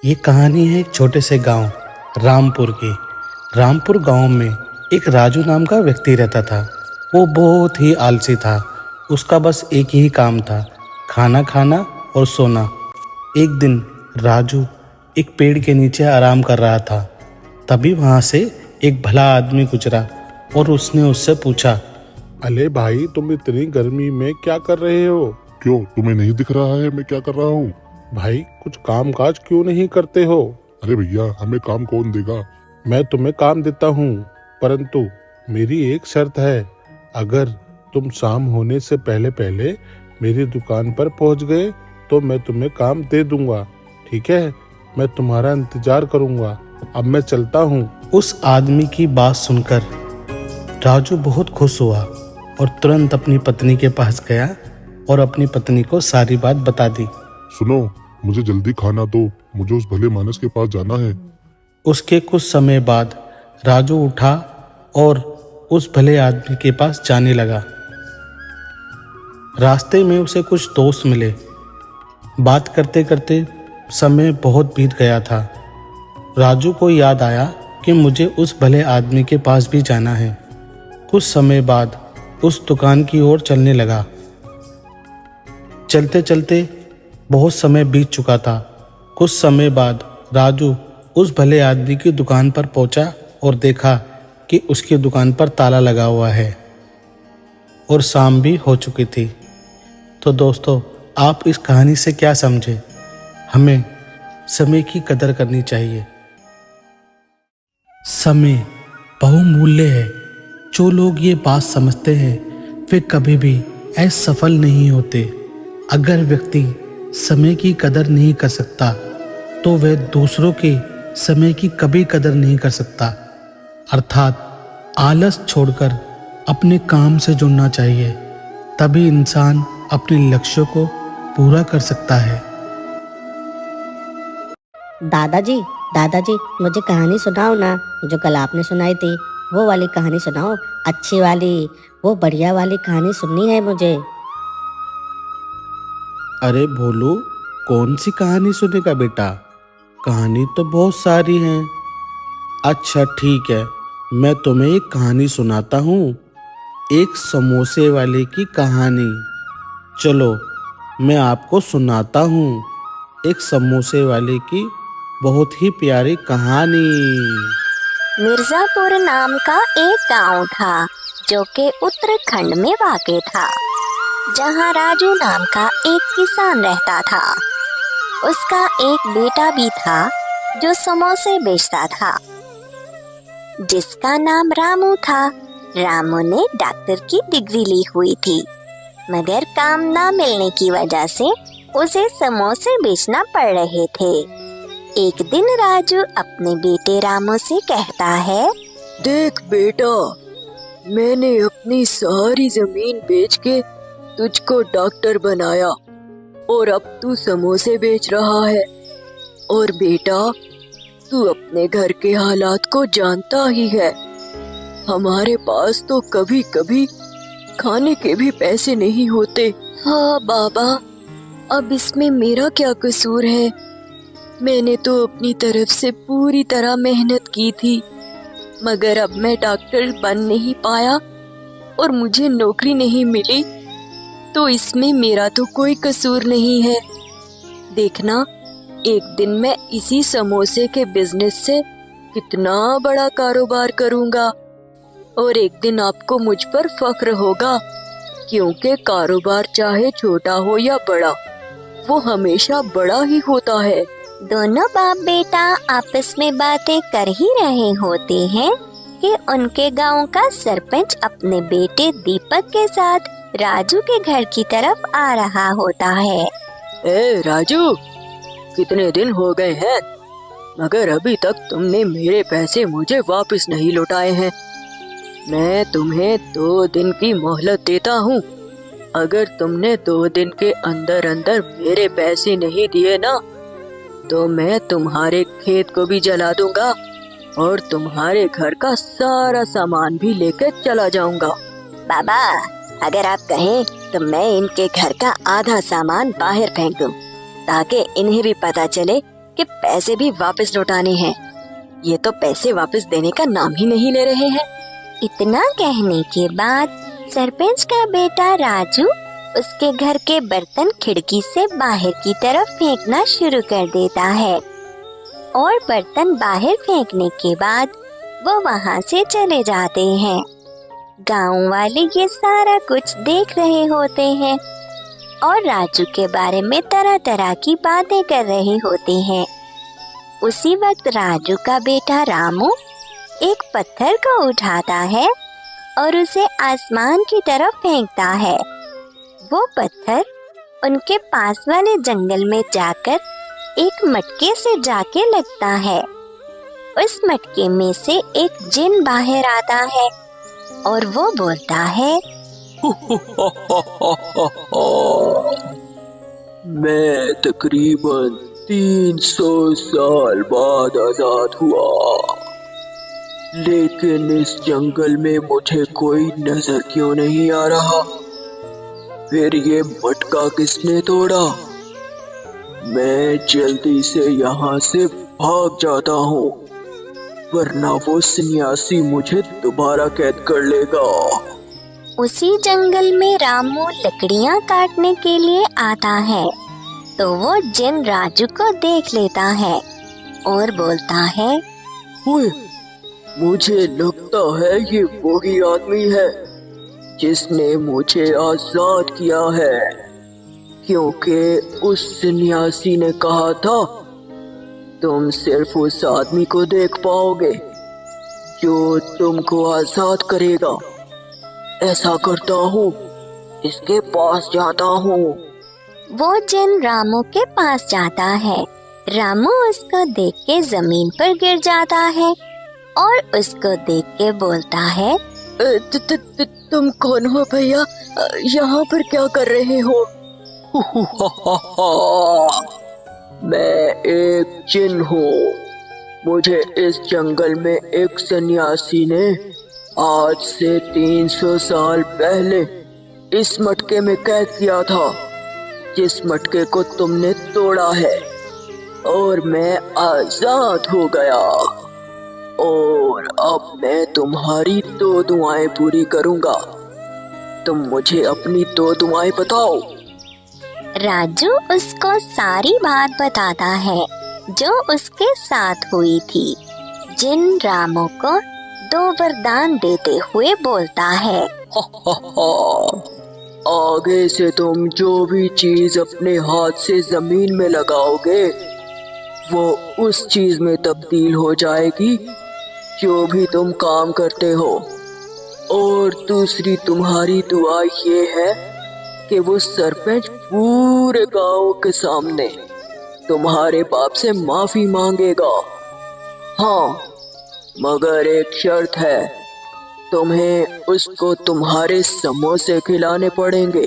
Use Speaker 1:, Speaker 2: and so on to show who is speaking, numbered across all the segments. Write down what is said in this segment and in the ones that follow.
Speaker 1: ये कहानी है एक छोटे से गांव रामपुर की। रामपुर गांव में एक राजू नाम का व्यक्ति रहता था। वो बहुत ही आलसी था। उसका बस एक ही काम था, खाना खाना और सोना। एक दिन राजू एक पेड़ के नीचे आराम कर रहा था। तभी वहाँ से एक भला आदमी गुजरा और उसने उससे पूछा,
Speaker 2: अले भाई, तुम इतनी गर्मी में क्या कर रहे हो?
Speaker 3: क्यों, तुम्हें नहीं दिख रहा है मैं क्या कर रहा हूँ?
Speaker 2: भाई, कुछ काम काज क्यों नहीं करते हो?
Speaker 3: अरे भैया, हमें काम कौन देगा?
Speaker 2: मैं तुम्हें काम देता हूँ, परंतु मेरी एक शर्त है। अगर तुम शाम होने से पहले पहले मेरी दुकान पर पहुँच गए तो मैं तुम्हें काम दे दूंगा। ठीक है? मैं तुम्हारा इंतजार करूंगा। अब मैं चलता हूँ।
Speaker 1: उस आदमी की बात सुनकर राजू बहुत खुश हुआ और तुरंत अपनी पत्नी के पास गया और अपनी पत्नी को सारी बात बता दी।
Speaker 3: सुनो, मुझे जल्दी खाना दो, मुझे उस भले मानस के पास जाना है।
Speaker 1: उसके कुछ समय बाद राजू उठा और उस भले आदमी के पास जाने लगा। रास्ते में उसे कुछ दोस्त मिले। बात करते करते समय बहुत बीत गया था। राजू को याद आया कि मुझे उस भले आदमी के पास भी जाना है। कुछ समय बाद उस दुकान की ओर चलने लगा। चलते चलते बहुत समय बीत चुका था। कुछ समय बाद राजू उस भले आदमी की दुकान पर पहुंचा और देखा कि उसकी दुकान पर ताला लगा हुआ है और शाम भी हो चुकी थी। तो दोस्तों, आप इस कहानी से क्या समझे? हमें समय की कदर करनी चाहिए। समय बहुमूल्य है। जो लोग ये बात समझते हैं वे कभी भी असफल नहीं होते। अगर व्यक्ति समय की कदर नहीं कर सकता तो वह दूसरों के समय की कभी कदर नहीं कर सकता। अर्थात आलस छोड़कर अपने काम से जुड़ना चाहिए, तभी इंसान अपने लक्ष्यों को पूरा कर सकता है।
Speaker 4: दादाजी, दादाजी, मुझे कहानी सुनाओ ना। जो कल आपने सुनाई थी वो वाली कहानी सुनाओ, अच्छी वाली, वो बढ़िया वाली कहानी सुननी है मुझे।
Speaker 1: अरे भोलू, कौन सी कहानी सुनेगा बेटा? कहानी तो बहुत सारी हैं। अच्छा ठीक है, मैं तुम्हें एक कहानी सुनाता हूँ, एक समोसे वाले की कहानी। चलो मैं आपको सुनाता हूँ एक समोसे वाले की बहुत ही प्यारी कहानी।
Speaker 5: मिर्जापुर नाम का एक गांव था जो कि उत्तराखंड में वाक़ था, जहां राजू नाम का एक किसान रहता था। उसका एक बेटा भी था जो समोसे बेचता था, जिसका नाम रामू था। रामू ने डॉक्टर की डिग्री ली हुई थी, मगर काम ना मिलने की वजह से उसे समोसे बेचना पड़ रहे थे। एक दिन राजू अपने बेटे रामू से कहता है,
Speaker 6: देख बेटा, मैंने अपनी सारी जमीन बेच के तुझको डॉक्टर बनाया और अब तू समोसे बेच रहा है। और बेटा, तू अपने घर के हालात को जानता ही है। हमारे पास तो कभी कभी खाने के भी पैसे नहीं होते। हाँ बाबा, अब इसमें मेरा क्या कसूर है? मैंने तो अपनी तरफ से पूरी तरह मेहनत की थी, मगर अब मैं डॉक्टर बन नहीं पाया और मुझे नौकरी नहीं मिली, तो इसमें मेरा तो कोई कसूर नहीं है। देखना, एक दिन मैं इसी समोसे के बिजनेस से कितना बड़ा कारोबार करूंगा और एक दिन आपको मुझ पर फख्र होगा, क्योंकि कारोबार चाहे छोटा हो या बड़ा, वो हमेशा बड़ा ही होता है।
Speaker 5: दोनों बाप बेटा आपस में बातें कर ही रहे होते हैं कि उनके गांव का सरपंच अपने बेटे दीपक के साथ राजू के घर की तरफ आ रहा होता है।
Speaker 6: ए राजू, कितने दिन हो गए हैं, मगर अभी तक तुमने मेरे पैसे मुझे वापस नहीं लौटाए हैं। मैं तुम्हें 2 दिन की मोहलत देता हूँ। अगर तुमने 2 दिन के अंदर अंदर मेरे पैसे नहीं दिए ना, तो मैं तुम्हारे खेत को भी जला दूंगा और तुम्हारे घर का सारा सामान भी लेकर चला जाऊंगा।
Speaker 5: बाबा, अगर आप कहें तो मैं इनके घर का आधा सामान बाहर फेंक दूं, ताकि इन्हें भी पता चले
Speaker 6: कि पैसे भी वापस लौटाने हैं। ये तो पैसे वापस देने का नाम ही नहीं ले रहे हैं।
Speaker 5: इतना कहने के बाद सरपंच का बेटा राजू उसके घर के बर्तन खिड़की से बाहर की तरफ फेंकना शुरू कर देता है और बर्तन बाहर फेंकने के बाद वो वहाँ से चले जाते हैं। गांव वाले ये सारा कुछ देख रहे होते हैं और राजू के बारे में तरह तरह की बातें कर रहे होते हैं। उसी वक्त राजू का बेटा रामू एक पत्थर को उठाता है और उसे आसमान की तरफ फेंकता है। वो पत्थर उनके पास वाले जंगल में जाकर एक मटके से जाके लगता है। उस मटके में से एक जिन बाहर आता है और वो बोलता है,
Speaker 6: मैं तकरीबन 300 साल बाद आजाद हुआ, लेकिन इस जंगल में मुझे कोई नजर क्यों नहीं आ रहा? फिर ये मटका किसने तोड़ा? मैं जल्दी से यहाँ से भाग जाता हूँ, वरना वो सन्यासी मुझे दोबारा कैद कर लेगा।
Speaker 5: उसी जंगल में रामू लकड़ियाँ काटने के लिए आता है तो वो जिन राजू को देख लेता है और बोलता है,
Speaker 6: ओए, मुझे लगता है ये वही आदमी है जिसने मुझे आजाद किया है, क्योंकि उस सन्यासी ने कहा था तुम सिर्फ उस आदमी को देख पाओगे जो तुमको आजाद करेगा। ऐसा करता हूँ, इसके पास जाता हूँ।
Speaker 5: वो जिन रामू के पास जाता है। रामू उसको देख के जमीन पर गिर जाता है और उसको देख के बोलता है,
Speaker 6: तुम कौन हो भैया? यहाँ पर क्या कर रहे हो? मैं एक जिन हूँ। मुझे इस जंगल में एक सन्यासी ने आज से 300 साल पहले इस मटके में कैद किया था, जिस मटके को तुमने तोड़ा है, और मैं आजाद हो गया। और अब मैं तुम्हारी 2 दुआएं पूरी करूंगा। तुम मुझे अपनी 2 दुआएं बताओ।
Speaker 5: राजू उसको सारी बात बताता है जो उसके साथ हुई थी। जिन रामू को 2 वरदान देते हुए बोलता है,
Speaker 6: आगे से तुम जो भी चीज अपने हाथ से जमीन में लगाओगे वो उस चीज में तब्दील हो जाएगी जो भी तुम काम करते हो। और दूसरी तुम्हारी दुआ ये है कि वो सरपंच पूरे गांव के सामने तुम्हारे बाप से माफी मांगेगा। हाँ, मगर एक शर्त है, तुम्हें उसको तुम्हारे समोसे खिलाने पड़ेंगे,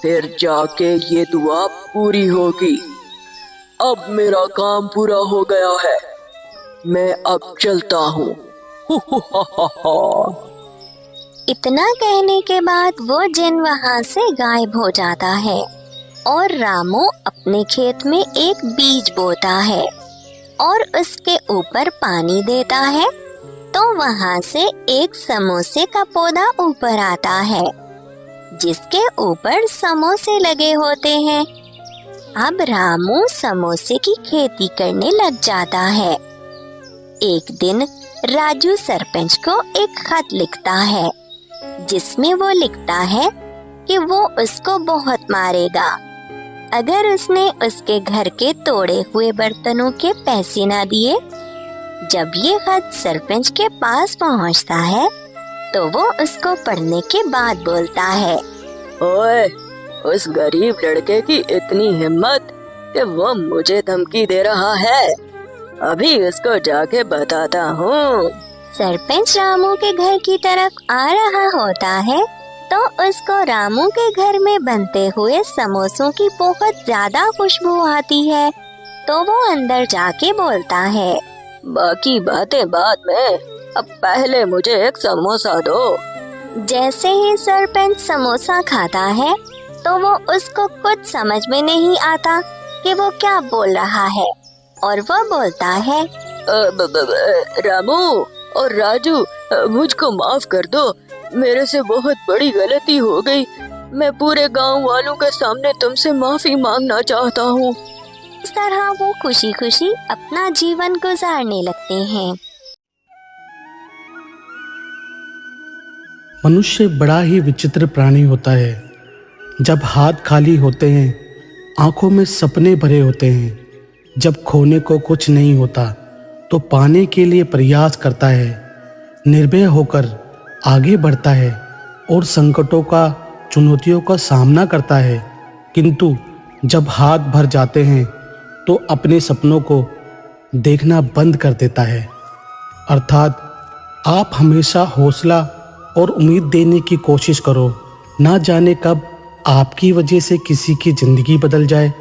Speaker 6: फिर जाके ये दुआ पूरी होगी। अब मेरा काम पूरा हो गया है, मैं अब चलता हूँ।
Speaker 5: इतना कहने के बाद वो जिन वहाँ से गायब हो जाता है और रामू अपने खेत में एक बीज बोता है और उसके ऊपर पानी देता है तो वहाँ से एक समोसे का पौधा ऊपर आता है जिसके ऊपर समोसे लगे होते हैं। अब रामू समोसे की खेती करने लग जाता है। एक दिन राजू सरपंच को एक खत लिखता है जिसमें वो लिखता है कि वो उसको बहुत मारेगा अगर उसने उसके घर के तोड़े हुए बर्तनों के पैसे ना दिए। जब ये खत सरपंच के पास पहुंचता है तो वो उसको पढ़ने के बाद बोलता है,
Speaker 6: ओए, उस गरीब लड़के की इतनी हिम्मत कि वो मुझे धमकी दे रहा है। अभी उसको जाके बताता हूँ।
Speaker 5: सरपंच रामू के घर की तरफ आ रहा होता है तो उसको रामू के घर में बनते हुए समोसों की बहुत ज्यादा खुशबू आती है तो वो अंदर जाके बोलता है,
Speaker 6: बाकी बातें बाद में, अब पहले मुझे एक समोसा दो।
Speaker 5: जैसे ही सरपंच समोसा खाता है तो वो उसको कुछ समझ में नहीं आता कि वो क्या बोल रहा है और वह बोलता है,
Speaker 6: रामू और राजू, मुझको माफ कर दो, मेरे से बहुत बड़ी गलती हो गई। मैं पूरे गांव वालों के सामने तुमसे माफी मांगना चाहता हूँ।
Speaker 5: इस तरह वो खुशी खुशी अपना जीवन गुजारने लगते हैं।
Speaker 1: मनुष्य बड़ा ही विचित्र प्राणी होता है। जब हाथ खाली होते हैं, आंखों में सपने भरे होते हैं, जब खोने को कुछ नहीं होता तो पाने के लिए प्रयास करता है, निर्भय होकर आगे बढ़ता है और संकटों का, चुनौतियों का सामना करता है। किंतु जब हाथ भर जाते हैं तो अपने सपनों को देखना बंद कर देता है। अर्थात आप हमेशा हौसला और उम्मीद देने की कोशिश करो। ना जाने कब आपकी वजह से किसी की जिंदगी बदल जाए।